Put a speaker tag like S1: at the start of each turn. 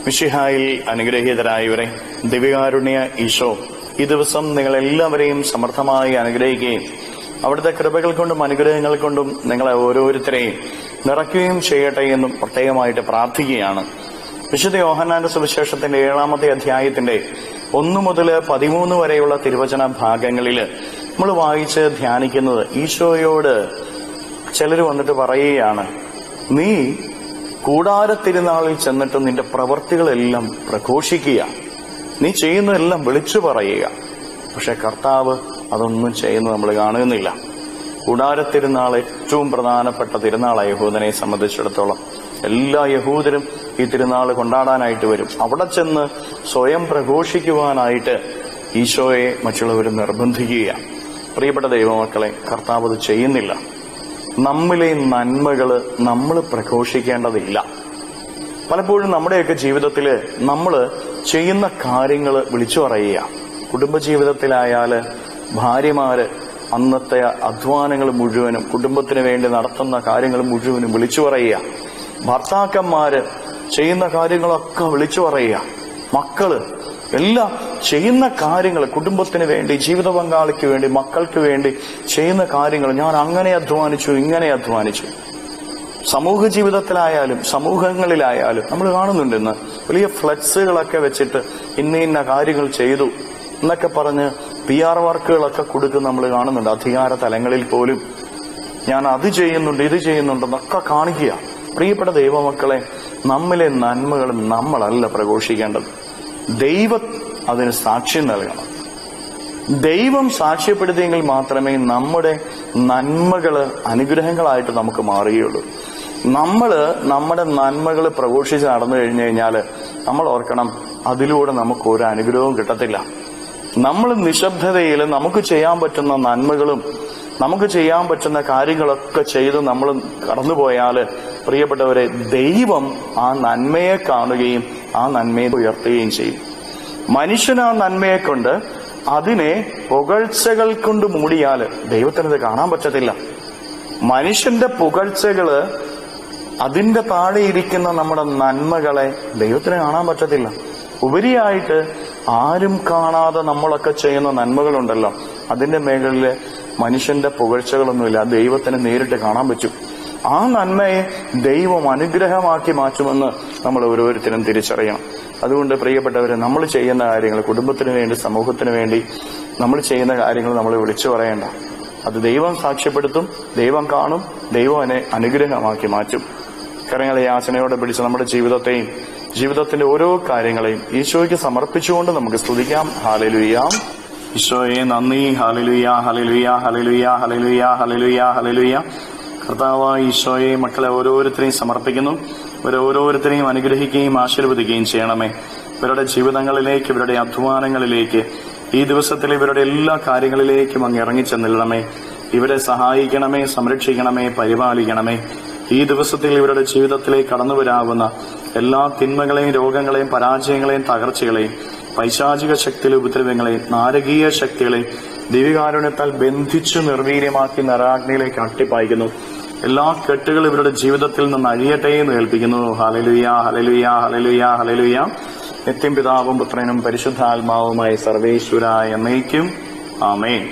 S1: മിശിഹായിൽ അനുഗ്രഹീതരായവരെ, ദിവ്യകാരുണ്യ ഈശോ ഈ ദിവസം നിങ്ങളെല്ലാവരെയും സമർത്ഥമായി അനുഗ്രഹിക്കുകയും അവിടുത്തെ കൃപകൾ കൊണ്ടും അനുഗ്രഹങ്ങൾ കൊണ്ടും നിങ്ങളെ ഓരോരുത്തരെയും നിറയ്ക്കുകയും ചെയ്യട്ടെ എന്നും പ്രത്യേകമായിട്ട് പ്രാർത്ഥിക്കുകയാണ്. വിശുദ്ധ യോഹന്നാന്റെ സുവിശേഷത്തിന്റെ 7-ാമത്തെ അധ്യായത്തിന്റെ 1 മുതൽ 13 വരെയുള്ള തിരുവചന ഭാഗങ്ങളിൽ നമ്മൾ വായിച്ച് ധ്യാനിക്കുന്നത്, ഈശോയോട് ചിലർ വന്നിട്ട് പറയുകയാണ്, നീ കൂടാരത്തിരുനാളിൽ ചെന്നിട്ട് നിന്റെ പ്രവൃത്തികളെല്ലാം പ്രഘോഷിക്കുക, നീ ചെയ്യുന്നതെല്ലാം വിളിച്ചു പറയുക. പക്ഷെ കർത്താവ് അതൊന്നും ചെയ്യുന്നത് നമ്മൾ കാണുന്നില്ല. കൂടാരത്തിരുനാൾ ഏറ്റവും പ്രധാനപ്പെട്ട തിരുനാളാണ് യഹൂദനെ സംബന്ധിച്ചിടത്തോളം. എല്ലാ യഹൂദരും ഈ തിരുനാൾ കൊണ്ടാടാനായിട്ട് വരും. അവിടെ ചെന്ന് സ്വയം പ്രഘോഷിക്കുവാനായിട്ട് ഈശോയെ മറ്റുള്ളവർ നിർബന്ധിക്കുകയാണ്. പ്രിയപ്പെട്ട ദൈവമക്കളെ, കർത്താവ് അത് ചെയ്യുന്നില്ല. നമ്മിലെ നന്മകള് നമ്മൾ പ്രഘോഷിക്കേണ്ടതില്ല. പലപ്പോഴും നമ്മുടെയൊക്കെ ജീവിതത്തില് നമ്മൾ ചെയ്യുന്ന കാര്യങ്ങൾ വിളിച്ചു പറയുക. കുടുംബജീവിതത്തിലായാല് ഭാര്യമാര് അന്നത്തെ അധ്വാനങ്ങൾ മുഴുവനും, കുടുംബത്തിന് വേണ്ടി നടത്തുന്ന കാര്യങ്ങൾ മുഴുവനും വിളിച്ചു പറയുക. ഭർത്താക്കന്മാര് ചെയ്യുന്ന കാര്യങ്ങളൊക്കെ വിളിച്ചു പറയുക. മക്കള് എല്ലാം ചെയ്യുന്ന കാര്യങ്ങൾ, കുടുംബത്തിന് വേണ്ടി, ജീവിത പങ്കാളിക്ക് വേണ്ടി, മക്കൾക്ക് വേണ്ടി ചെയ്യുന്ന കാര്യങ്ങൾ, ഞാൻ അങ്ങനെ അധ്വാനിച്ചു, ഇങ്ങനെ അധ്വാനിച്ചു. സമൂഹ ജീവിതത്തിലായാലും സമൂഹങ്ങളിലായാലും നമ്മൾ കാണുന്നുണ്ട് ഇന്ന് വലിയ ഫ്ലെക്സുകളൊക്കെ വെച്ചിട്ട് ഇന്ന കാര്യങ്ങൾ ചെയ്തു എന്നൊക്കെ പറഞ്ഞ് PR വർക്കുകളൊക്കെ കൊടുക്കുന്ന നമ്മൾ കാണുന്നുണ്ട്. അധികാര തലങ്ങളിൽ പോലും ഞാൻ അത് ചെയ്യുന്നുണ്ട്, ഇത് ചെയ്യുന്നുണ്ടെന്നൊക്കെ കാണിക്കുക. പ്രിയപ്പെട്ട ദൈവമക്കളെ, നമ്മിലെ നന്മകൾ നമ്മളല്ല പ്രഘോഷിക്കേണ്ടത്. ദൈവം അതിന് സാക്ഷ്യം നൽകണം. ദൈവം സാക്ഷ്യപ്പെടുത്തിയെങ്കിൽ മാത്രമേ നമ്മുടെ നന്മകള് അനുഗ്രഹങ്ങളായിട്ട് നമുക്ക് മാറുകയുള്ളൂ. നമ്മുടെ നന്മകൾ പ്രഘോഷിച്ച് നടന്നു കഴിഞ്ഞു കഴിഞ്ഞാല് നമ്മൾ ഓർക്കണം, അതിലൂടെ നമുക്ക് ഒരു അനുഗ്രഹവും കിട്ടത്തില്ല. നമ്മൾ നിശബ്ദതയിൽ നമുക്ക് ചെയ്യാൻ പറ്റുന്ന നന്മകളും നമുക്ക് ചെയ്യാൻ പറ്റുന്ന കാര്യങ്ങളൊക്കെ ചെയ്ത് നമ്മൾ കടന്നുപോയാല്, പ്രിയപ്പെട്ടവരെ, ദൈവം ആ നന്മയെ കാണുകയും ആ നന്മയെ ഉയർത്തുകയും ചെയ്യും. മനുഷ്യൻ ആ നന്മയെ കൊണ്ട് അതിനെ പുകഴ്ചകൾ കൊണ്ട് മൂടിയാല് ദൈവത്തിനത് കാണാൻ പറ്റത്തില്ല. മനുഷ്യന്റെ പുകഴ്ചകള്, അതിന്റെ താഴെ ഇരിക്കുന്ന നമ്മുടെ നന്മകളെ ദൈവത്തിന് കാണാൻ പറ്റത്തില്ല. ഉപരിയായിട്ട് ആരും കാണാതെ നമ്മളൊക്കെ ചെയ്യുന്ന നന്മകളുണ്ടല്ലോ, അതിന്റെ മേഖലയില് മനുഷ്യന്റെ പുകഴ്ചകളൊന്നുമില്ല, ദൈവത്തിന് നേരിട്ട് കാണാൻ പറ്റും. ആ നന്മയെ ദൈവം അനുഗ്രഹമാക്കി മാറ്റുമെന്ന് നമ്മൾ ഓരോരുത്തരും തിരിച്ചറിയണം. അതുകൊണ്ട് പ്രിയപ്പെട്ടവരെ, നമ്മൾ ചെയ്യുന്ന കാര്യങ്ങൾ, കുടുംബത്തിന് വേണ്ടി, സമൂഹത്തിന് വേണ്ടി നമ്മൾ ചെയ്യുന്ന കാര്യങ്ങൾ നമ്മൾ വിളിച്ചു പറയേണ്ട. അത് ദൈവം സാക്ഷ്യപ്പെടുത്തും, ദൈവം കാണും, ദൈവം അതിനെ അനുഗ്രഹമാക്കി മാറ്റും. കരങ്ങളെ യാചനയോടെ പിടിച്ച് നമ്മുടെ ജീവിതത്തിന്റെ ഓരോ കാര്യങ്ങളെയും ഈശോയ്ക്ക് സമർപ്പിച്ചുകൊണ്ട് നമുക്ക് സ്തുതിക്കാം. ഹല്ലേലൂയ. ഈശോയെ നന്ദി. Hallelujah, hallelujah, hallelujah, hallelujah, hallelujah, hallelujah. കർത്താവായ ഈശോയെ, മക്കളെ ഓരോരുത്തരെയും സമർപ്പിക്കുന്നു. ഓരോരുത്തരെയും അനുഗ്രഹിക്കുകയും ആശീർവദിക്കുകയും ചെയ്യണമേ. ഇവരുടെ ജീവിതങ്ങളിലേക്ക്, ഇവരുടെ അധ്വാനങ്ങളിലേക്ക്, ഈ ദിവസത്തിൽ ഇവരുടെ എല്ലാ കാര്യങ്ങളിലേക്കും അങ്ങ് ഇറങ്ങിച്ചെന്നില്ലണമേ. ഇവരെ സഹായിക്കണമേ, സംരക്ഷിക്കണമേ, പരിപാലിക്കണമേ. ഈ ദിവസത്തിൽ ഇവരുടെ ജീവിതത്തിലേക്ക് കടന്നു വരാവുന്ന എല്ലാ തിന്മകളെയും, രോഗങ്ങളെയും, പരാജയങ്ങളെയും, തകർച്ചകളെയും, പൈശാചിക ശക്തിയിലെ ഉപദ്രവങ്ങളെയും, നാരകീയ ശക്തികളെയും ദിവ്യകാരുണ്യത്താൽ ബന്ധിച്ചു നിർവീര്യമാക്കി നരാഗ്നിയിലേക്ക് അട്ടിപ്പായിക്കുന്നു. എല്ലാ കെട്ടുകളും ഇവരുടെ ജീവിതത്തിൽ നിന്ന് അഴിയട്ടെ എന്ന് കേൾപ്പിക്കുന്നു. Hallelujah, hallelujah, hallelujah, hallelujah. നിത്യം പിതാവും പുത്രനും പരിശുദ്ധാത്മാവുമായി സർവേശ്വരായ എന്നേക്കും. ആമേൻ.